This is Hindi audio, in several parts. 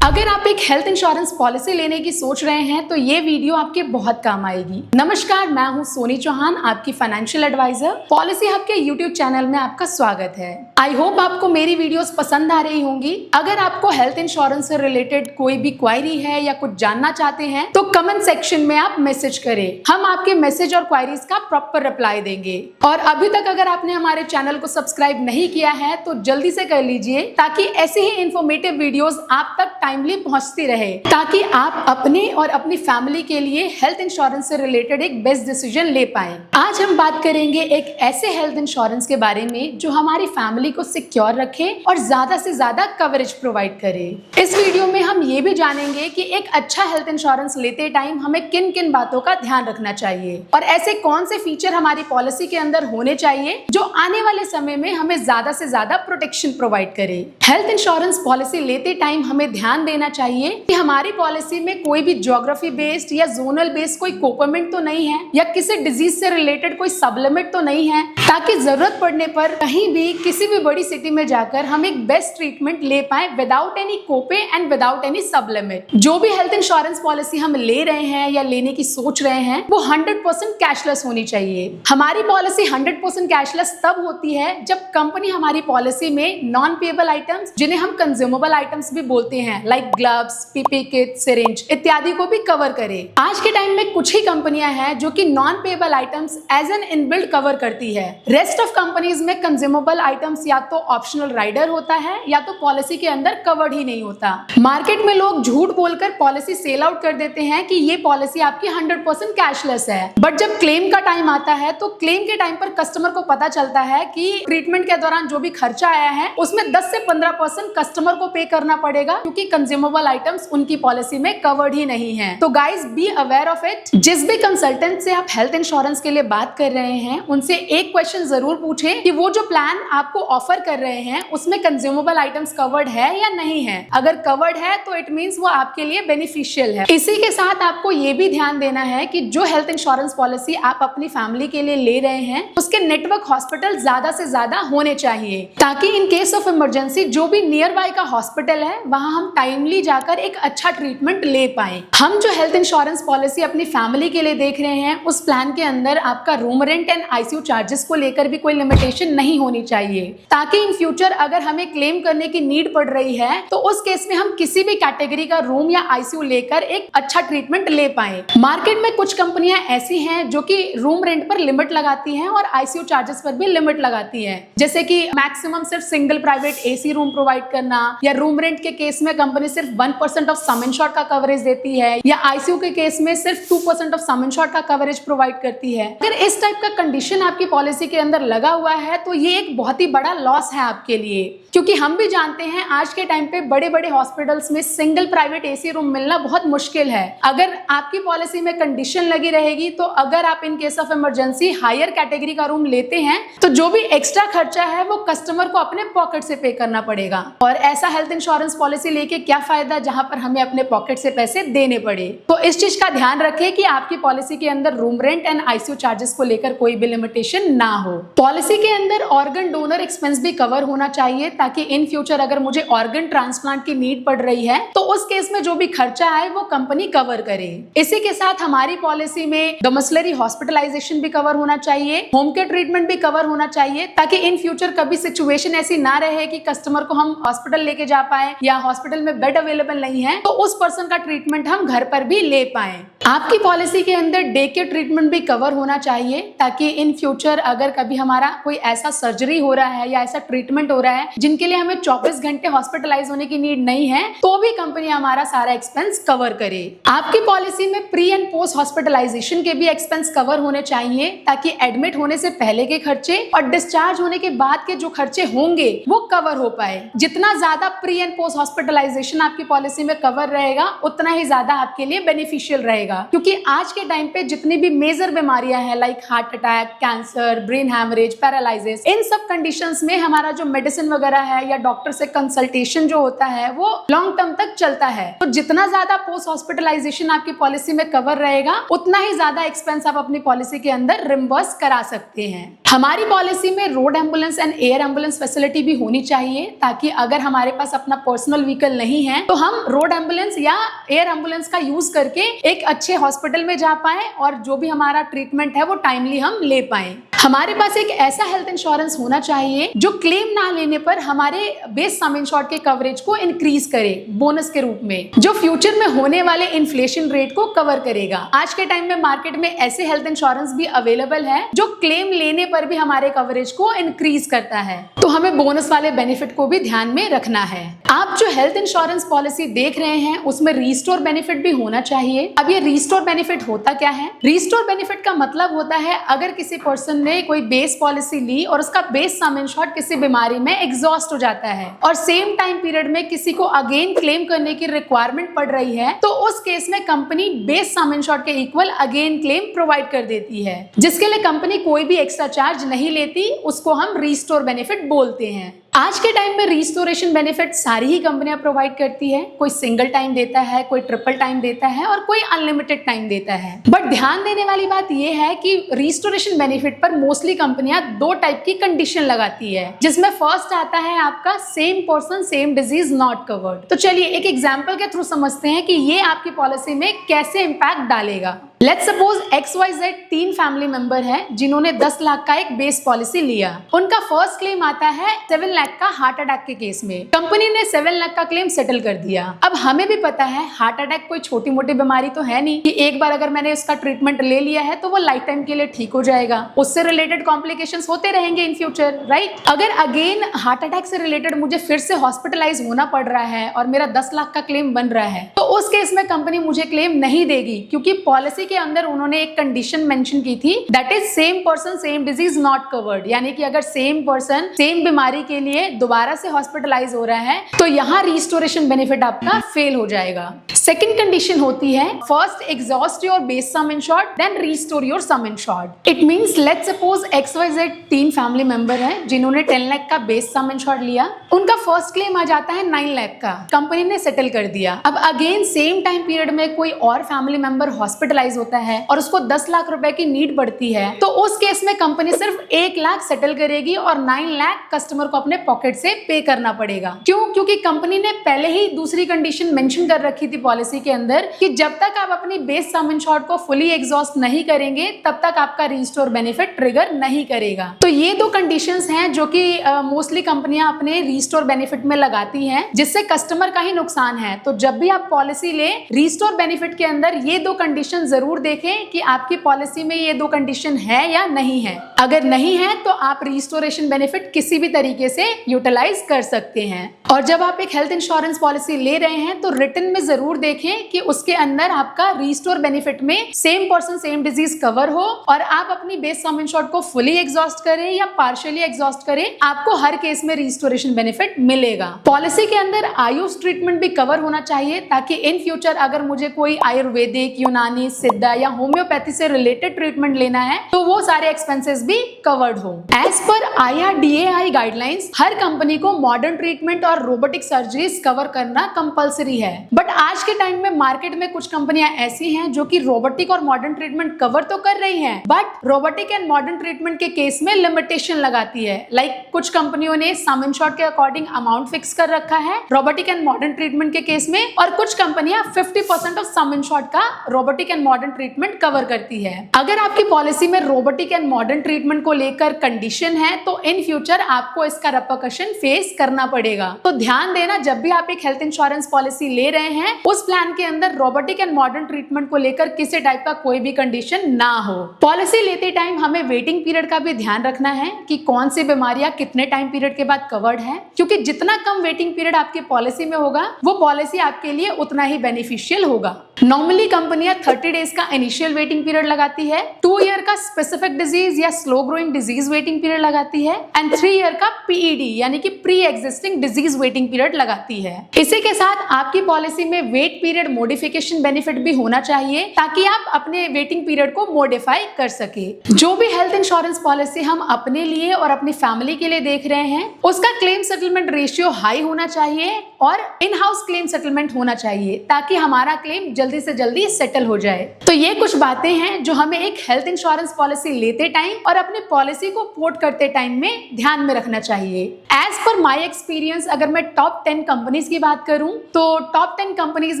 अगर आप एक हेल्थ इंश्योरेंस पॉलिसी लेने की सोच रहे हैं तो ये वीडियो आपके बहुत काम आएगी। नमस्कार, मैं हूं सोनी चौहान, आपकी फाइनेंशियल एडवाइजर। पॉलिसी हब के यूट्यूब चैनल में आपका स्वागत है। आई होप आपको मेरी वीडियोस पसंद आ रही होंगी। अगर आपको हेल्थ इंश्योरेंस से रिलेटेड कोई भी क्वायरी है या कुछ जानना चाहते हैं तो कमेंट सेक्शन में आप मैसेज करें, हम आपके मैसेज और क्वायरीज का प्रॉपर रिप्लाई देंगे। और अभी तक अगर आपने हमारे चैनल को सब्सक्राइब नहीं किया है तो जल्दी से कर लीजिए, ताकि ऐसे ही इंफॉर्मेटिव वीडियोस आप तक टाइमली पहुंचती रहे, ताकि आप अपने और अपनी फैमिली के लिए हेल्थ इंश्योरेंस से रिलेटेड एक बेस्ट डिसीजन ले पाएं। आज हम बात करेंगे एक ऐसे हेल्थ इंश्योरेंस के बारे में जो हमारी फैमिली को सिक्योर रखे और ज्यादा से ज्यादा कवरेज प्रोवाइड करे। इस वीडियो में हम ये भी जानेंगे कि एक अच्छा हेल्थ इंश्योरेंस लेते टाइम हमें किन किन बातों का ध्यान रखना चाहिए और ऐसे कौन से फीचर हमारी पॉलिसी के अंदर होने चाहिए जो आने वाले समय में हमें ज्यादा से ज्यादा प्रोटेक्शन प्रोवाइड करे। हेल्थ इंश्योरेंस पॉलिसी लेते टाइम हमें ध्यान देना चाहिए कि हमारी पॉलिसी में कोई भी ज्योग्राफी बेस्ड या जोनल बेस्ड कोई कोपेमेंट तो नहीं है या किसी डिजीज से रिलेटेड कोई सब लिमिट तो नहीं है, ताकि जरूरत पड़ने पर कहीं भी किसी भी बड़ी सिटी में जाकर हम एक बेस्ट ट्रीटमेंट ले पाए without any copay and without any सब लिमिट। जो भी हेल्थ इंश्योरेंस पॉलिसी हम ले रहे हैं या लेने की सोच रहे हैं वो 100% कैशलेस होनी चाहिए। हमारी पॉलिसी 100% कैशलेस तब होती है जब कंपनी हमारी पॉलिसी में नॉन पेएबल आइटम्स, जिन्हें हम कंज्यूमेबल आइटम्स भी बोलते हैं, like gloves, PP kit, syringe इत्यादि को भी कवर करे। आज के टाइम में कुछ ही कंपनियां हैं जो कि non payable items as an inbuilt cover करती है। रेस्ट ऑफ कंपनीज में कंज्यूमेबल आइटम्स या तो ऑप्शनल राइडर होता है या तो पॉलिसी के अंदर कवर्ड ही नहीं होता। मार्केट में लोग झूठ बोलकर पॉलिसी सेल आउट कर देते हैं कि ये पॉलिसी आपकी 100% कैशलेस है, बट जब क्लेम का टाइम आता है तो क्लेम के टाइम पर कस्टमर को पता चलता है कि ट्रीटमेंट के दौरान जो भी खर्चा आया है उसमें 10 से 15% कस्टमर को पे करना पड़ेगा, क्योंकि कंज्यूमेबल आइटम्स उनकी पॉलिसी में कवर्ड ही नहीं है। तो guys, be aware of it. जिस भी कंसल्टेंट से आप हेल्थ इंश्योरेंस के लिए बात कर रहे हैं उनसे एक क्वेश्चन जरूर पूछें कि वो जो प्लान आपको ऑफर कर रहे हैं उसमें कंज्यूमेबल आइटम्स कवर्ड है या नहीं है। अगर कवर्ड है तो इट मींस वो आपके लिए बेनिफिशियल है। इसी के साथ आपको ये भी ध्यान देना है कि जो हेल्थ इंश्योरेंस पॉलिसी आप अपनी फैमिली के लिए ले रहे हैं उसके नेटवर्क हॉस्पिटल ज्यादा से ज्यादा होने चाहिए, ताकि इन केस ऑफ इमरजेंसी जो भी नियर बाय का हॉस्पिटल है वहां हम टाइमली जाकर एक अच्छा ट्रीटमेंट ले पाए। हम जो हेल्थ इंश्योरेंस पॉलिसी अपनी फैमिली के लिए देख रहे हैं उस प्लान के अंदर आपका room rent and ICU charges को लेकर भी कोई लिमिटेशन नहीं होनी चाहिए, ताकि इन फ्यूचर अगर हमें क्लेम करने की नीड पड़ रही है तो उस केस में हम किसी भी कैटेगरी का रूम या आईसीयू लेकर एक अच्छा ट्रीटमेंट ले पाए। मार्केट में कुछ कंपनियां ऐसी हैं जो कि रूम रेंट पर लिमिट लगाती हैं और आईसीयू चार्जेस पर भी लिमिट लगाती हैं, जैसे कि मैक्सिमम सिर्फ single private AC room provide करना, या रूम रेंट के केस में कंपनी सिर्फ 1% ऑफ सम इंश्योर्ड का कवरेज देती है, या आईसीयू के केस में सिर्फ 2% ऑफ सम इंश्योर्ड का कवरेज प्रोवाइड करती है। अगर इस टाइप का कंडीशन आपकी पॉलिसी के अंदर लगा हुआ है तो ये एक बहुत ही बड़ा लॉस है आपके लिए, क्योंकि हम भी जानते हैं आज के टाइम पे बड़े बड़े हॉस्पिटल्स में सिंगल प्राइवेट एसी रूम मिलना बहुत मुश्किल है। अगर आपकी पॉलिसी में कंडीशन लगी रहेगी तो अगर आप in case of emergency higher category का रूम लेते हैं तो जो भी एक्स्ट्रा खर्चा है वो कस्टमर को अपने पॉकेट से पे करना पड़ेगा, और ऐसा हेल्थ इंश्योरेंस पॉलिसी लेके क्या फायदा जहां पर हमें अपने पॉकेट से पैसे देने पड़े। तो इस चीज का ध्यान रखें कि आपकी पॉलिसी के अंदर room rent and ICU charges को लेकर कोई भी लिमिटेशन ना हो। पॉलिसी के अंदर ऑर्गन डोनर एक्सपेंस भी कवर होना चाहिए, ताकि इन फ्यूचर अगर मुझे ऑर्गन ट्रांसप्लांट की नीड पड़ रही है तो उस केस में जो भी खर्चा आए वो कंपनी कवर करे। इसी के साथ हमारी पॉलिसी में डोमिसिलरी हॉस्पिटलाइजेशन भी कवर होना चाहिए, होम केयर ट्रीटमेंट भी कवर होना चाहिए, ताकि इन फ्यूचर कभी सिचुएशन ऐसी ना रहे कि कस्टमर को हम हॉस्पिटल लेके जा पाए या हॉस्पिटल में बेड अवेलेबल नहीं है तो उस पर्सन का ट्रीटमेंट हम घर पर भी ले पाए। आपकी पॉलिसी के अंदर डे केयर ट्रीटमेंट भी कवर होना चाहिए, ताकि इन फ्यूचर अगर कभी हमारा कोई ऐसा सर्जरी हो रहा है या ऐसा ट्रीटमेंट हो रहा है जिनके लिए हमें 24 घंटे हॉस्पिटलाइज होने की नीड नहीं है तो भी कंपनी हमारा सारा एक्सपेंस कवर करे। आपकी पॉलिसी में प्री एंड पोस्ट हॉस्पिटलाइजेशन के भी एक्सपेंस कवर होने चाहिए, ताकि एडमिट होने से पहले के खर्चे और डिस्चार्ज होने के बाद के जो खर्चे होंगे वो कवर हो पाए। जितना ज्यादा प्री एंड पोस्ट हॉस्पिटलाइजेशन आपकी पॉलिसी में कवर रहेगा उतना ही ज्यादा आपके लिए बेनिफिशियल रहेगा, क्योंकि आज के टाइम पे जितनी भी मेजर बीमारियां हैं like heart attack, cancer, brain haemorrhage, paralysis, इन सब कंडीशंस में हमारा जो मेडिसिन वगैरह है या डॉक्टर से कंसल्टेशन जो होता है वो लॉन्ग टर्म तक चलता है। तो जितना ज्यादा पोस्ट हॉस्पिटलाइजेशन आपकी पॉलिसी में कवर रहेगा उतना ही ज्यादा एक्सपेंस आप अपनी पॉलिसी के अंदर रिम्बर्स करा सकते हैं। हमारी पॉलिसी में road ambulance and air ambulance facility भी होनी चाहिए, ताकि अगर हमारे पास अपना पर्सनल व्हीकल नहीं नहीं है तो हम रोड एम्बुलेंस या एयर एम्बुलेंस का यूज करके एक अच्छे हॉस्पिटल में जा पाए और जो भी हमारा ट्रीटमेंट है वो टाइमली हम ले पाए। हमारे पास एक ऐसा हेल्थ इंश्योरेंस होना चाहिए जो क्लेम ना लेने पर हमारे बेस सम इंश्योर्ड के कवरेज को इंक्रीज करे बोनस के रूप में, जो फ्यूचर में होने वाले इन्फ्लेशन रेट को कवर करेगा। आज के टाइम में मार्केट में ऐसे हेल्थ इंश्योरेंस भी अवेलेबल है जो क्लेम लेने पर भी हमारे कवरेज को इंक्रीज करता है, तो हमें बोनस वाले बेनिफिट को भी ध्यान में रखना है। आप जो हेल्थ इंश्योरेंस पॉलिसी देख रहे हैं उसमें रीस्टोर बेनिफिट भी होना चाहिए। अब ये रीस्टोर बेनिफिट होता क्या है? रीस्टोर बेनिफिट का मतलब होता है अगर किसी पर्सन ने कोई बेस पॉलिसी ली और उसका बेस सम इंश्योर्ड किसी बीमारी में एग्जॉस्ट हो जाता है और सेम टाइम पीरियड में किसी को अगेन क्लेम करने की रिक्वायरमेंट पड़ रही है, तो उस केस में कंपनी बेस सम इंश्योर्ड के इक्वल अगेन क्लेम प्रोवाइड कर देती है, जिसके लिए कंपनी कोई भी एक्स्ट्रा चार्ज नहीं लेती। उसको हम रीस्टोर बेनिफिट बोलते हैं। आज के टाइम में रिस्टोरेशन बेनिफिट सारी ही कंपनियां प्रोवाइड करती है। कोई सिंगल टाइम देता है, कोई ट्रिपल टाइम देता है और कोई अनलिमिटेड टाइम देता है। बट ध्यान देने वाली बात यह है कि रिस्टोरेशन बेनिफिट पर मोस्टली कंपनियां दो टाइप की कंडीशन लगाती है, जिसमें फर्स्ट आता है आपका same person same disease not covered. तो चलिए एक एग्जाम्पल के थ्रू समझते हैं कि ये आपकी पॉलिसी में कैसे इम्पैक्ट डालेगा। Let's suppose XYZ 3 family member है जिन्होंने 10 लाख का एक बेस पॉलिसी लिया। उनका फर्स्ट क्लेम आता है 7 लाख का हार्ट अटैक के केस में। कंपनी ने 7 लाख का क्लेम सेटल कर दिया। अब हमें भी पता है हार्ट अटैक कोई छोटी मोटी बीमारी तो है नहीं कि एक बार अगर मैंने उसका ट्रीटमेंट ले लिया है तो वो लाइफ टाइम के लिए ठीक हो जाएगा। उससे रिलेटेड कॉम्प्लिकेशंस होते रहेंगे इन फ्यूचर, राइट? अगर अगेन हार्ट अटैक से रिलेटेड मुझे फिर से हॉस्पिटलाइज होना पड़ रहा है और मेरा 10 लाख का क्लेम बन रहा है, तो उस केस में कंपनी मुझे क्लेम नहीं देगी, क्योंकि पॉलिसी के अंदर उन्होंने एक कंडीशन मेंशन की थी, that is same person same disease not covered. यानी कि अगर सेम पर्सन सेम बीमारी के लिए दोबारा से हॉस्पिटलाइज हो रहा है तो यहाँ रिस्टोरेशन बेनिफिट आपका फेल हो जाएगा। सेकंड कंडीशन होती है first exhaust your base sum insured then restore your sum insured. It means let's suppose XYZ 3 family member है जिन्होंने 10 लाख का बेस सम इंश्योर्ड लिया। उनका फर्स्ट क्लेम आ जाता है 9 लाख का, कंपनी ने सेटल कर दिया। अब अगेन सेम टाइम पीरियड में कोई और फैमिली मेंबर हॉस्पिटलाइज होता है और उसको 10 लाख रुपए की नीड पड़ती है, तो उस केस में कंपनी सिर्फ 1 लाख सेटल करेगी और 9 लाख कस्टमर को अपने पॉकेट से पे करना पड़ेगा। क्यों? क्योंकि कंपनी ने पहले ही दूसरी कंडीशन मेंशन कर रखी थी पॉलिसी के अंदर कि जब तक आप अपनी बेस सम इंश्योर्ड को फुली एग्जॉस्ट नहीं करेंगे तब तक आपका रिस्टोर बेनिफिट ट्रिगर नहीं करेगा। तो ये दो कंडीशंस हैं जो कि मोस्टली कंपनियां अपने रिस्टोर बेनिफिट में लगाती हैं, जिससे कस्टमर का ही नुकसान है। तो जब भी आप पॉलिसी ले, रिस्टोर बेनिफिट के अंदर ये दो कंडीशन जरूर देखें कि आपकी पॉलिसी में ये दो कंडीशन है या नहीं है। अगर नहीं है तो आप रिस्टोरेशन बेनिफिट किसी भी तरीके से यूटिलाइज कर सकते हैं। और जब आप एक हेल्थ इंश्योरेंस पॉलिसी ले रहे हैं तो रिटन में जरूर देखें कि उसके अंदर आपका रिस्टोर बेनिफिट में same person same disease cover हो और आप अपनी बेस सम इंश्योर्ड को फुली एग्जॉस्ट करें या पार्शियली एग्जॉस्ट करें, आपको हर केस में रिस्टोरेशन बेनिफिट मिलेगा। पॉलिसी के अंदर आयुष ट्रीटमेंट भी कवर होना चाहिए ताकि इन फ्यूचर अगर मुझे कोई आयुर्वेदिक, यूनानी, सिद्धा या होम्योपैथी से रिलेटेड ट्रीटमेंट लेना है तो वो सारे एक्सपेंसेस भी कवर्ड हो। एज पर IRDAI गाइडलाइंस हर कंपनी को मॉडर्न ट्रीटमेंट और रोबोटिक सर्जरीज कवर करना कंपलसरी है। बट आज के टाइम में मार्केट में कुछ कंपनियां ऐसी हैं जो कि रोबोटिक और मॉडर्न ट्रीटमेंट कवर तो कर रही हैं, but robotic and modern treatment के केस में लिमिटेशन लगाती है। लाइक कुछ कंपनियों ने सम इंश्योर्ड के अकॉर्डिंग अमाउंट फिक्स कर रखा है रोबोटिक एंड मॉडर्न ट्रीटमेंट के केस में, और कुछ कंपनियां 50% ऑफ सम इंश्योर्ड का robotic and modern treatment cover करती है। अगर आपकी पॉलिसी में रोबोटिक एंड मॉडर्न ट्रीटमेंट को लेकर कंडीशन है तो इन फ्यूचर आपको इसका रिपरकशन फेस करना पड़ेगा। तो ध्यान देना, जब भी आप एक हेल्थ इंश्योरेंस पॉलिसी ले रहे हैं उस प्लान के अंदर रोबोटिक एंड मॉडर्न ट्रीटमेंट को लेकर किसी टाइप का कोई भी कंडीशन ना हो। पॉलिसी लेते टाइम हमें वेटिंग पीरियड का भी ध्यान रखना है कि कौन सी बीमारियां कितने टाइम पीरियड के बाद कवर्ड है, क्योंकि जितना कम वेटिंग पीरियड आपकी पॉलिसी में होगा वो पॉलिसी आपके लिए उतना ही बेनिफिशियल होगा। नॉर्मली कंपनियां 30 डेज का इनिशियल वेटिंग पीरियड लगाती है, 2 ईयर का स्पेसिफिक डिजीज या slow growing disease waiting period लगाती है एंड 3 ईयर का PED यानी कि pre existing disease waiting period लगाती है। इसी के साथ आपकी पॉलिसी में वेट पीरियड मॉडिफिकेशन बेनिफिट भी होना चाहिए ताकि आप अपने वेटिंग पीरियड को मॉडिफाई कर सके। जो भी हेल्थ इंश्योरेंस पॉलिसी हम अपने लिए और अपनी फैमिली के लिए देख रहे हैं उसका क्लेम सेटलमेंट रेशियो हाई होना चाहिए और इन हाउस क्लेम सेटलमेंट होना चाहिए ताकि हमारा क्लेम जल्दी जल्दी से जल्दी सेटल हो जाए। तो ये कुछ बातें हैं जो हमें एक हेल्थ इंश्योरेंस पॉलिसी लेते टाइम और अपनी पॉलिसी को पोर्ट करते टाइम में ध्यान में रखना चाहिए। एज पर माई एक्सपीरियंस, अगर मैं टॉप 10 कंपनीज की बात करूं तो टॉप 10 कंपनीज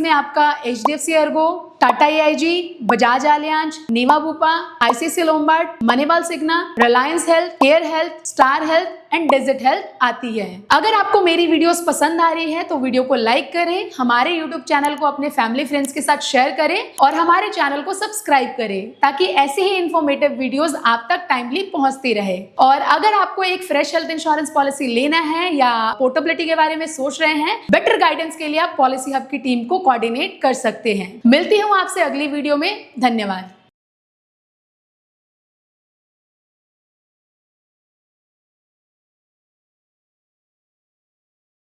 में आपका HDFC ERGO, Tata AIG, Bajaj Allianz, Niva Bupa, ICICI Lombard, Manipal Cigna, Reliance health, care health, star health and desert health आती है। अगर आपको मेरी वीडियोस पसंद आ रही है तो वीडियो को लाइक करें, हमारे यूट्यूब चैनल को अपने फैमिली फ्रेंड्स के साथ शेयर करें और हमारे चैनल को सब्सक्राइब करें ताकि ऐसी ही इंफॉर्मेटिव वीडियोस आप तक टाइमली पहुंचती रहे। और अगर आपको एक फ्रेश हेल्थ इंश्योरेंस पॉलिसी लेना है या पोर्टेबिलिटी के बारे में सोच रहे हैं, बेटर गाइडेंस के लिए आप पॉलिसी हब की टीम को कोऑर्डिनेट कर सकते हैं। मिलती हूँ आपसे अगली वीडियो में। धन्यवाद।